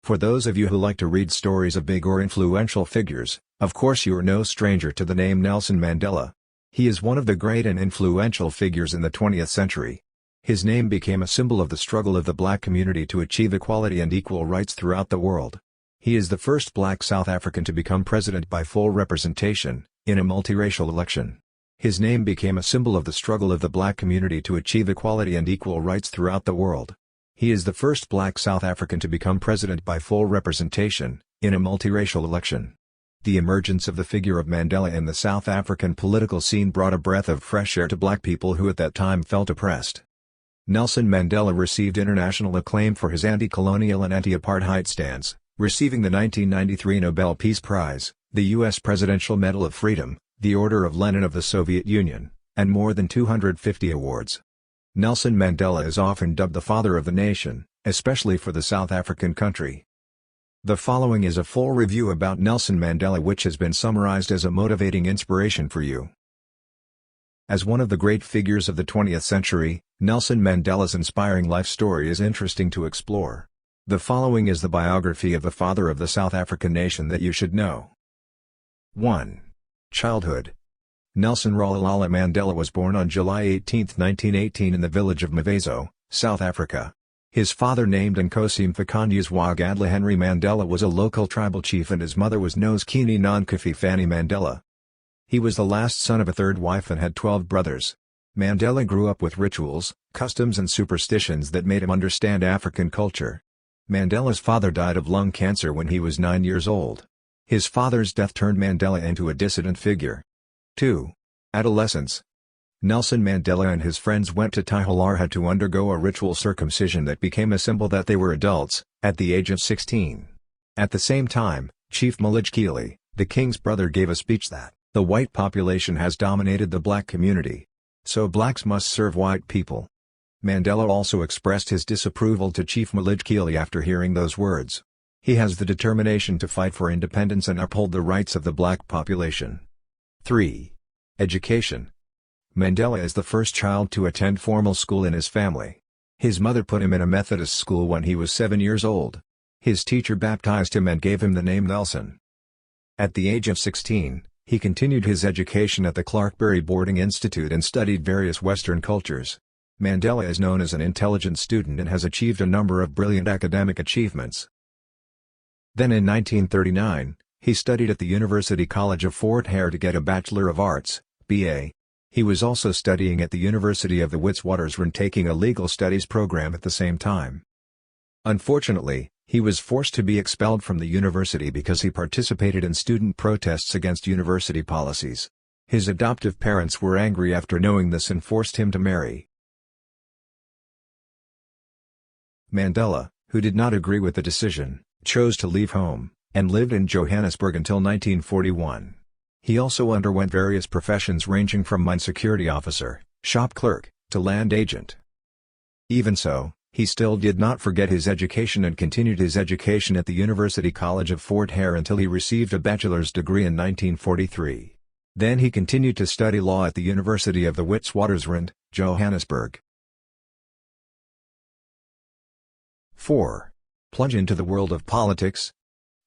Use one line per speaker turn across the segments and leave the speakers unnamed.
For those of you who like to read stories of big or influential figures, of course you are no stranger to the name Nelson Mandela. He is one of the great and influential figures in the 20th century. His name became a symbol of the struggle of the black community to achieve equality and equal rights throughout the world. He is the first black South African to become president by full representation, in a multiracial election. His name became a symbol of the struggle of the black community to achieve equality and equal rights throughout the world. He is the first black South African to become president by full representation, in a multiracial election. The emergence of the figure of Mandela in the South African political scene brought a breath of fresh air to black people who at that time felt oppressed. Nelson Mandela received international acclaim for his anti-colonial and anti-apartheid stance, receiving the 1993 Nobel Peace Prize, the U.S. Presidential Medal of Freedom, the Order of Lenin of the Soviet Union, and more than 250 awards. Nelson Mandela is often dubbed the father of the nation, especially for the South African country. The following is a full review about Nelson Mandela which has been summarized as a motivating inspiration for you. As one of the great figures of the 20th century, Nelson Mandela's inspiring life story is interesting to explore. The following is the biography of the father of the South African nation that you should know. 1. Childhood. Nelson Rolihlahla Mandela was born on July 18, 1918 in the village of Mvezo, South Africa. His father named Nkosi Mfakanyuzwa Henry Mandela was a local tribal chief and his mother was Nosekeni Nonkofi Fanny Mandela. He was the last son of a third wife and had 12 brothers. Mandela grew up with rituals, customs and superstitions that made him understand African culture. Mandela's father died of lung cancer when he was 9 years old. His father's death turned Mandela into a dissident figure. 2. Adolescence. Nelson Mandela and his friends went to Tyhalarha to undergo a ritual circumcision that became a symbol that they were adults, at the age of 16. At the same time, Chief Malajkele, the king's brother gave a speech that, "The white population has dominated the black community. So blacks must serve white people." Mandela also expressed his disapproval to Chief Malajkele after hearing those words. He has the determination to fight for independence and uphold the rights of the black population. 3. Education. Mandela is the first child to attend formal school in his family. His mother put him in a Methodist school when he was 7 years old. His teacher baptized him and gave him the name Nelson. At the age of 16, he continued his education at the Clarkberry Boarding Institute and studied various Western cultures. Mandela is known as an intelligent student and has achieved a number of brilliant academic achievements. Then in 1939, he studied at the University College of Fort Hare to get a Bachelor of Arts, B.A. He was also studying at the University of the Witwatersrand taking a legal studies program at the same time. Unfortunately, he was forced to be expelled from the university because he participated in student protests against university policies. His adoptive parents were angry after knowing this and forced him to marry. Mandela, who did not agree with the decision, chose to leave home, and lived in Johannesburg until 1941. He also underwent various professions ranging from mine security officer, shop clerk, to land agent. Even so, he still did not forget his education and continued his education at the University College of Fort Hare until he received a bachelor's degree in 1943. Then he continued to study law at the University of the Witwatersrand, Johannesburg. 4. Plunge into the world of politics.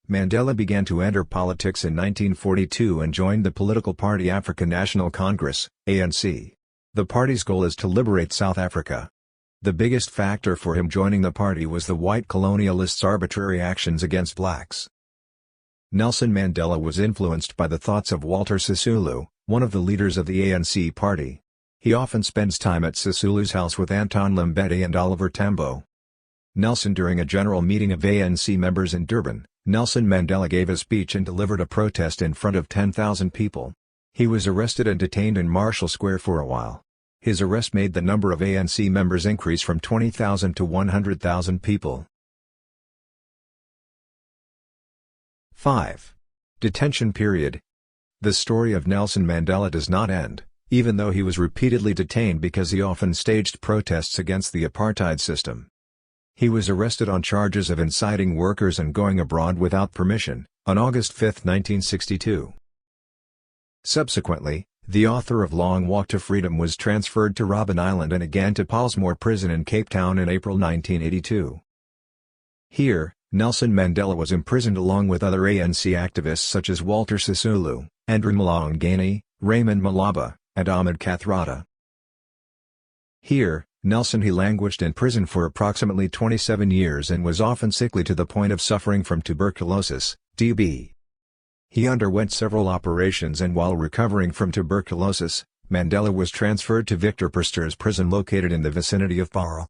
Mandela began to enter politics in 1942 and joined the political party African National Congress, ANC. The party's goal is to liberate South Africa. The biggest factor for him joining the party was the white colonialists' arbitrary actions against blacks. Nelson Mandela was influenced by the thoughts of Walter Sisulu, one of the leaders of the ANC party. He often spends time at Sisulu's house with Anton Lembede and Oliver Tambo. Nelson During a general meeting of ANC members in Durban, Nelson Mandela gave a speech and delivered a protest in front of 10,000 people. He was arrested and detained in Marshall Square for a while. His arrest made the number of ANC members increase from 20,000 to 100,000 people. 5. Detention period. The story of Nelson Mandela does not end, even though he was repeatedly detained because he often staged protests against the apartheid system. He was arrested on charges of inciting workers and going abroad without permission, on August 5, 1962. Subsequently, the author of Long Walk to Freedom was transferred to Robben Island and again to Pollsmoor Prison in Cape Town in April 1982. Here, Nelson Mandela was imprisoned along with other ANC activists such as Walter Sisulu, Andrew Mlangeni, Raymond Malaba, and Ahmed Kathrada. Here, Nelson languished in prison for approximately 27 years and was often sickly to the point of suffering from tuberculosis, TB. He underwent several operations, and while recovering from tuberculosis, Mandela was transferred to Victor Verster's prison located in the vicinity of Paarl.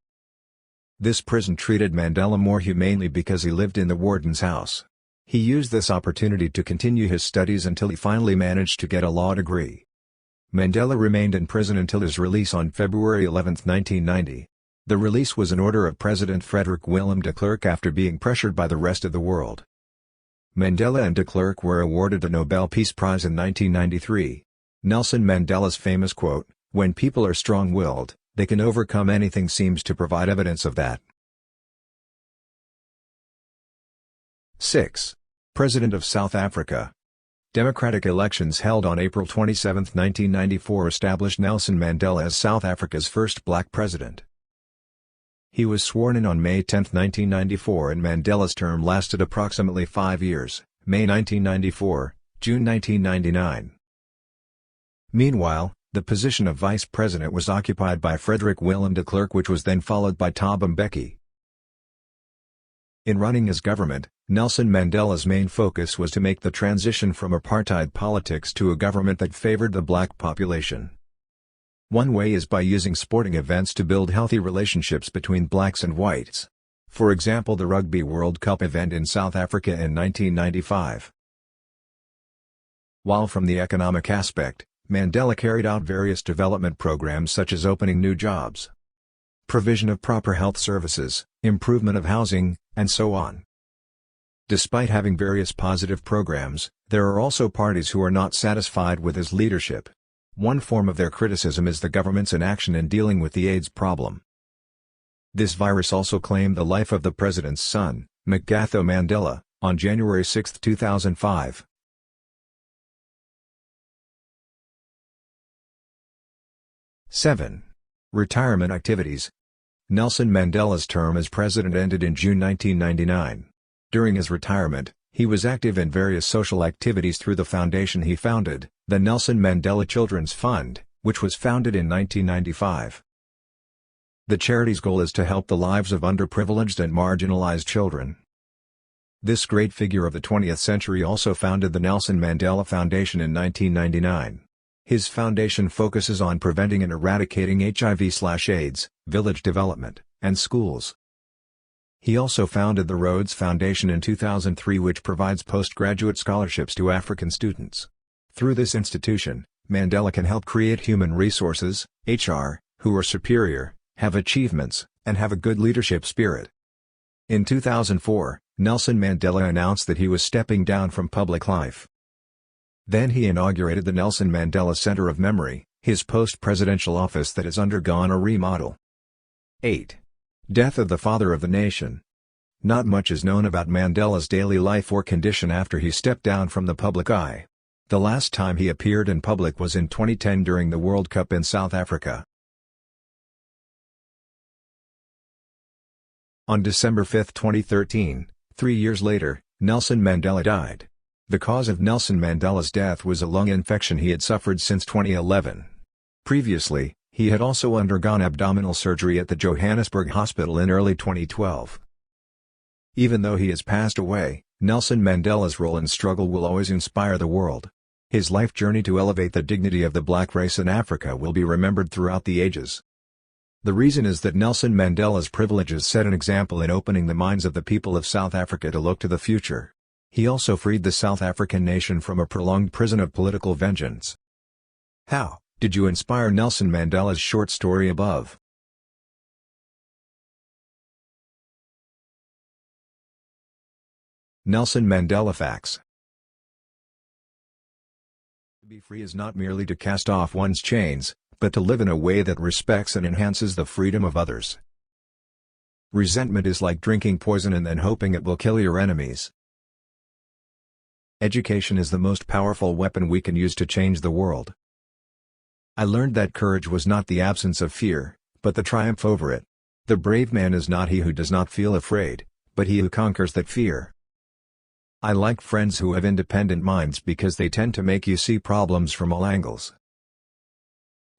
This prison treated Mandela more humanely because he lived in the warden's house. He used this opportunity to continue his studies until he finally managed to get a law degree. Mandela remained in prison until his release on February 11, 1990. The release was an order of President Frederick Willem de Klerk after being pressured by the rest of the world. Mandela and de Klerk were awarded the Nobel Peace Prize in 1993. Nelson Mandela's famous quote, "When people are strong-willed, they can overcome anything," seems to provide evidence of that. 6. President of South Africa. Democratic elections held on April 27, 1994 established Nelson Mandela as South Africa's first black president. He was sworn in on May 10, 1994, and Mandela's term lasted approximately 5 years, May 1994, June 1999. Meanwhile, the position of vice president was occupied by Frederick Willem de Klerk, which was then followed by Thabo Mbeki. In running his government, Nelson Mandela's main focus was to make the transition from apartheid politics to a government that favored the black population. One way is by using sporting events to build healthy relationships between blacks and whites. For example, the Rugby World Cup event in South Africa in 1995. While from the economic aspect, Mandela carried out various development programs such as opening new jobs, provision of proper health services, improvement of housing, and so on. Despite having various positive programs, there are also parties who are not satisfied with his leadership. One form of their criticism is the government's inaction in dealing with the AIDS problem. This virus also claimed the life of the president's son, Mgatho Mandela, on January 6, 2005. '7. Retirement activities. Nelson Mandela's term as president ended in June 1999. During his retirement, he was active in various social activities through the foundation he founded, the Nelson Mandela Children's Fund, which was founded in 1995. The charity's goal is to help the lives of underprivileged and marginalized children. This great figure of the 20th century also founded the Nelson Mandela Foundation in 1999. His foundation focuses on preventing and eradicating HIV/AIDS, village development, and schools. He also founded the Rhodes Foundation in 2003, which provides postgraduate scholarships to African students. Through this institution, Mandela can help create human resources, HR, who are superior, have achievements, and have a good leadership spirit. In 2004, Nelson Mandela announced that he was stepping down from public life. Then he inaugurated the Nelson Mandela Center of Memory, his post-presidential office that has undergone a remodel. 8. Death of the Father of the Nation. Not much is known about Mandela's daily life or condition after he stepped down from the public eye. The last time he appeared in public was in 2010 during the World Cup in South Africa. On December 5, 2013, 3 years later, Nelson Mandela died. The cause of Nelson Mandela's death was a lung infection he had suffered since 2011. Previously, he had also undergone abdominal surgery at the Johannesburg Hospital in early 2012. Even though he has passed away, Nelson Mandela's role and struggle will always inspire the world. His life journey to elevate the dignity of the black race in Africa will be remembered throughout the ages. The reason is that Nelson Mandela's privileges set an example in opening the minds of the people of South Africa to look to the future. He also freed the South African nation from a prolonged prison of political vengeance. How did you inspire Nelson Mandela's short story above? Nelson Mandela Facts. To be free is not merely to cast off one's chains, but to live in a way that respects and enhances the freedom of others. Resentment is like drinking poison and then hoping it will kill your enemies. Education is the most powerful weapon we can use to change the world. I learned that courage was not the absence of fear, but the triumph over it. The brave man is not he who does not feel afraid, but he who conquers that fear. I like friends who have independent minds because they tend to make you see problems from all angles.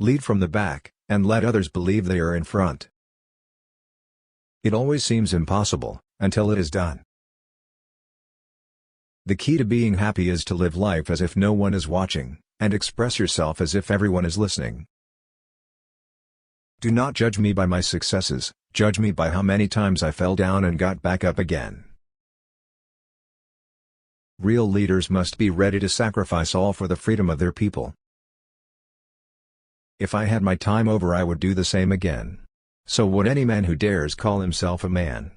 Lead from the back, and let others believe they are in front. It always seems impossible, until it is done. The key to being happy is to live life as if no one is watching, and express yourself as if everyone is listening. Do not judge me by my successes, judge me by how many times I fell down and got back up again. Real leaders must be ready to sacrifice all for the freedom of their people. If I had my time over, I would do the same again. So would any man who dares call himself a man.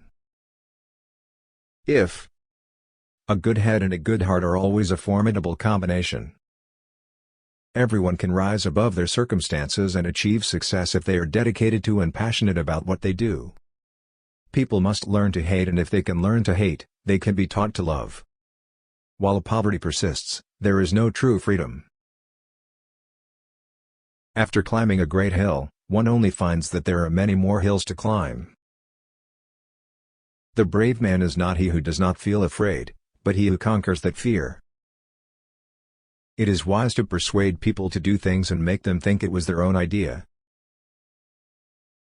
If a good head and a good heart are always a formidable combination. Everyone can rise above their circumstances and achieve success if they are dedicated to and passionate about what they do. People must learn to hate, and if they can learn to hate, they can be taught to love. While poverty persists, there is no true freedom. After climbing a great hill, one only finds that there are many more hills to climb. The brave man is not he who does not feel afraid, but he who conquers that fear. It is wise to persuade people to do things and make them think it was their own idea.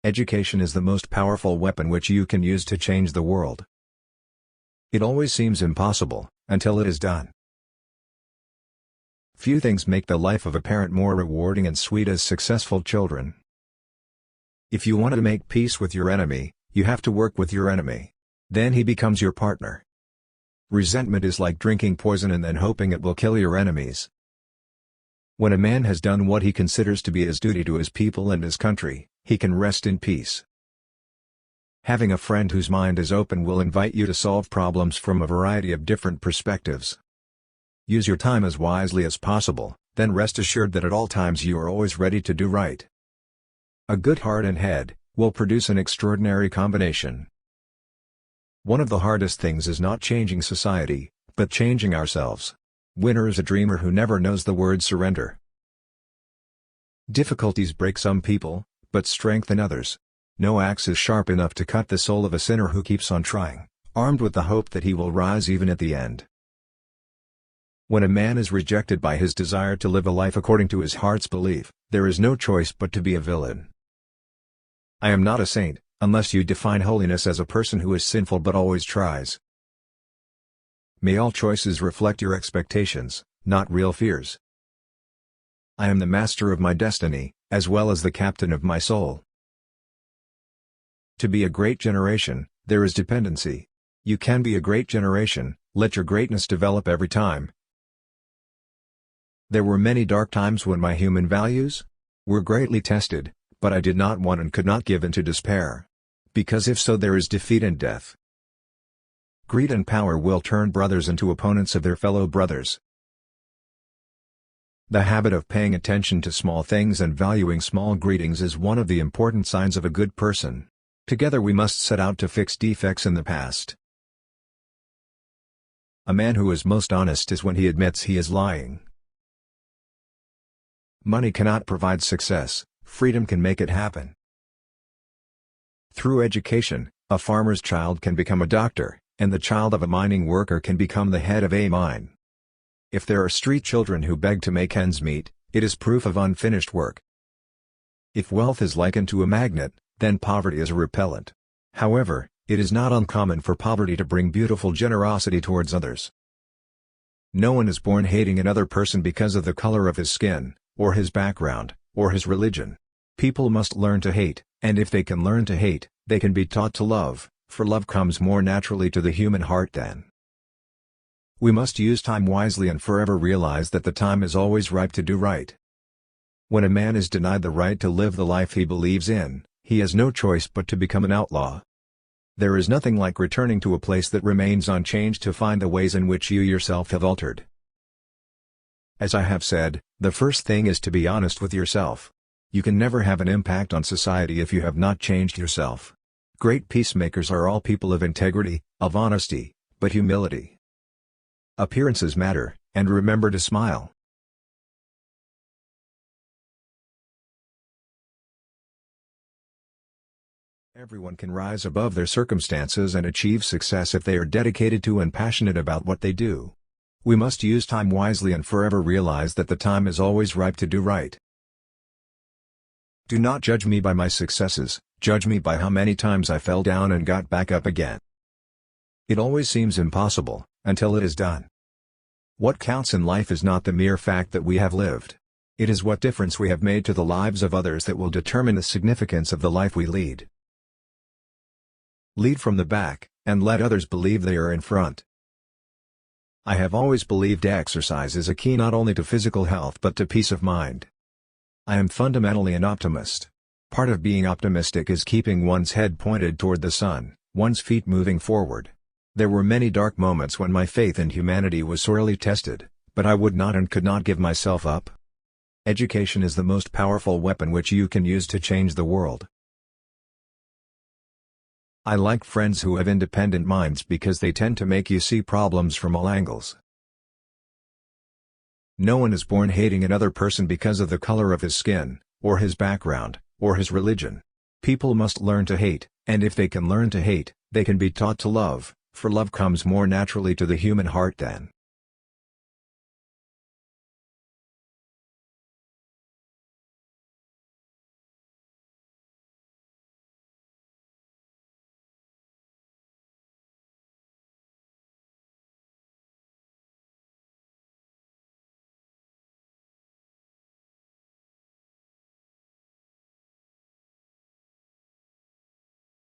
Education is the most powerful weapon which you can use to change the world. It always seems impossible, until it is done. Few things make the life of a parent more rewarding and sweet as successful children. If you want to make peace with your enemy, you have to work with your enemy. Then he becomes your partner. Resentment is like drinking poison and then hoping it will kill your enemies. When a man has done what he considers to be his duty to his people and his country, he can rest in peace. Having a friend whose mind is open will invite you to solve problems from a variety of different perspectives. Use your time as wisely as possible, then rest assured that at all times you are always ready to do right. A good heart and head will produce an extraordinary combination. One of the hardest things is not changing society, but changing ourselves. Winner is a dreamer who never knows the word surrender. Difficulties break some people, but strengthen others. No axe is sharp enough to cut the soul of a sinner who keeps on trying, armed with the hope that he will rise even at the end. When a man is rejected by his desire to live a life according to his heart's belief, there is no choice but to be a villain. I am not a saint, unless you define holiness as a person who is sinful but always tries. May all choices reflect your expectations, not real fears. I am the master of my destiny, as well as the captain of my soul. To be a great generation, there is dependency. You can be a great generation, let your greatness develop every time. There were many dark times when my human values were greatly tested, but I did not want and could not give in to despair. Because if so, there is defeat and death. Greed and power will turn brothers into opponents of their fellow brothers. The habit of paying attention to small things and valuing small greetings is one of the important signs of a good person. Together we must set out to fix defects in the past. A man who is most honest is when he admits he is lying. Money cannot provide success, freedom can make it happen. Through education, a farmer's child can become a doctor, and the child of a mining worker can become the head of a mine. If there are street children who beg to make ends meet, it is proof of unfinished work. If wealth is likened to a magnet, then poverty is a repellent. However, it is not uncommon for poverty to bring beautiful generosity towards others. No one is born hating another person because of the color of his skin, or his background, or his religion. People must learn to hate, and if they can learn to hate, they can be taught to love, for love comes more naturally to the human heart than. We must use time wisely and forever realize that the time is always ripe to do right. When a man is denied the right to live the life he believes in, he has no choice but to become an outlaw. There is nothing like returning to a place that remains unchanged to find the ways in which you yourself have altered. As I have said, the first thing is to be honest with yourself. You can never have an impact on society if you have not changed yourself. Great peacemakers are all people of integrity, of honesty, but humility. Appearances matter, and remember to smile. Everyone can rise above their circumstances and achieve success if they are dedicated to and passionate about what they do. We must use time wisely and forever realize that the time is always ripe to do right. Do not judge me by my successes, judge me by how many times I fell down and got back up again. It always seems impossible, until it is done. What counts in life is not the mere fact that we have lived. It is what difference we have made to the lives of others that will determine the significance of the life we lead. Lead from the back, and let others believe they are in front. I have always believed exercise is a key not only to physical health but to peace of mind. I am fundamentally an optimist. Part of being optimistic is keeping one's head pointed toward the sun, one's feet moving forward. There were many dark moments when my faith in humanity was sorely tested, but I would not and could not give myself up. Education is the most powerful weapon which you can use to change the world. I like friends who have independent minds because they tend to make you see problems from all angles. No one is born hating another person because of the color of his skin, or his background, or his religion. People must learn to hate, and if they can learn to hate, they can be taught to love, for love comes more naturally to the human heart than